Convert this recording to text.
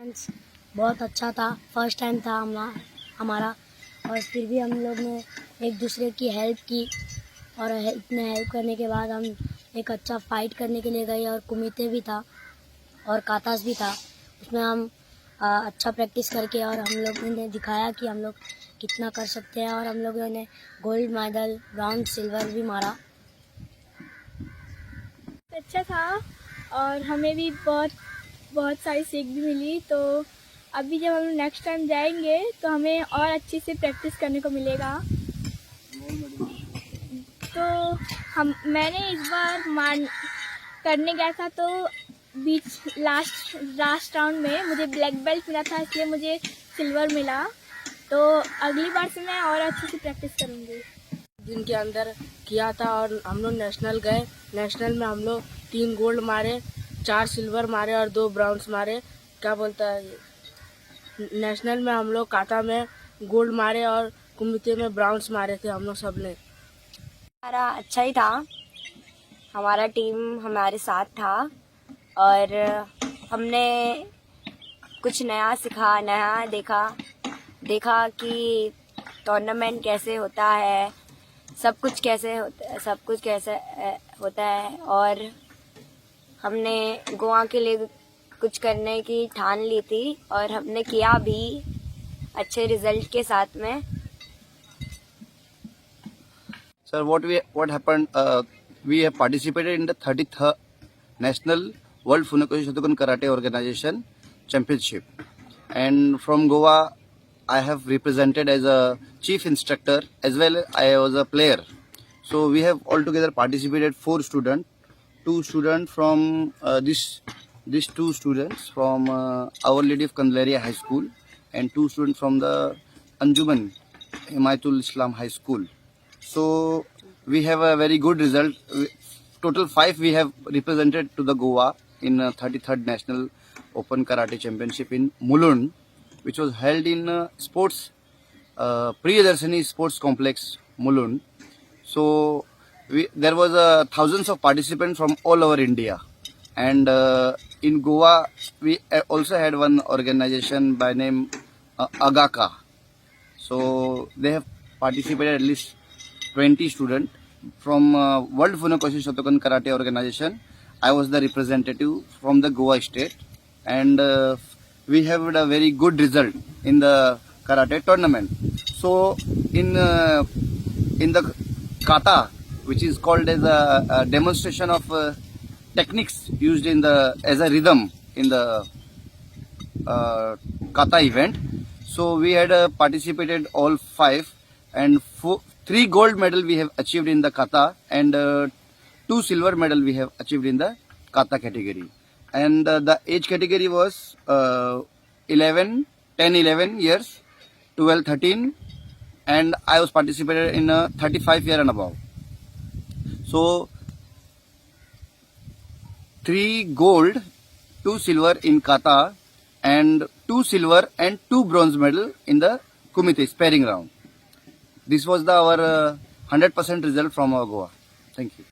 Performance बहुत अच्छा था। फर्स्ट टाइम था हमारा और फिर भी हम लोग ने एक दूसरे की हेल्प की और इतने हेल्प करने के बाद हम एक अच्छा फाइट करने के लिए गए और कुमिते भी था और कातास भी था। उसमें हम अच्छा प्रैक्टिस करके और हम लोग ने दिखाया कि हम लोग कितना कर सकते हैं और हम लोगों ने गोल्ड मेडल, ब्रॉन्ज, सिल्वर भी मारा। अच्छा था और हमें भी बहुत सारी सीख भी मिली। तो अभी जब हम नेक्स्ट टाइम जाएंगे तो हमें और अच्छी से प्रैक्टिस करने को मिलेगा। तो मैंने इस बार करने गया था तो लास्ट राउंड में मुझे ब्लैक बेल्ट मिला था, इसलिए मुझे सिल्वर मिला। तो अगली बार से मैं और अच्छे से प्रैक्टिस करूँगी। दिन के अंदर किया था और हम लोग नेशनल गए। नेशनल में हम लोग 3 गोल्ड मारे, 4 सिल्वर मारे और 2 ब्राउन्स मारे। क्या बोलता है, नेशनल में हम लोग काता में गोल्ड मारे और कुमिते में ब्राउन्स मारे थे हम लोग सब ने। हमारा अच्छा ही था, हमारा टीम हमारे साथ था और हमने कुछ नया सीखा, नया देखा कि टूर्नामेंट कैसे होता है, सब कुछ कैसे होता है और हमने गोवा के लिए कुछ करने की ठान ली थी और हमने किया भी अच्छे रिजल्ट के साथ में। Sir, what happened? We have participated in the 33rd National World Funakoshi Shotokan Karate Organization Championship, and from Goa, I have represented as a chief instructor as well. I was a player. So we have altogether participated 4 students, 2 students from these 2 students from Our Lady of Candelaria High School, and 2 students from the Anjuman Himayatul Islam High School. So we have a very good result. Total 5 we have represented to the Goa in 33rd National Open Karate Championship in Mulund, which was held in Sports Priyadarshini Sports Complex, Mulund. So there was thousands of participants from all over India, and in Goa we also had one organization by name Agaka. So they have participated at least 20 students from World Funakoshi Shotokan Karate Organization. I was the representative from the Goa state, and we have a very good result in the karate tournament. So in the kata, which is called as a demonstration of techniques used in as a rhythm in the kata event. So we had participated all 5, and 3 gold medal we have achieved in the kata, and 2 silver medal we have achieved in the kata category. And the age category was 10, 11 years, 12, 13, and I was participated in 35 year and above. So 3 gold, 2 silver in kata, and 2 silver and 2 bronze medal in the kumite sparring round. This was our 100% result from our Goa. Thank you.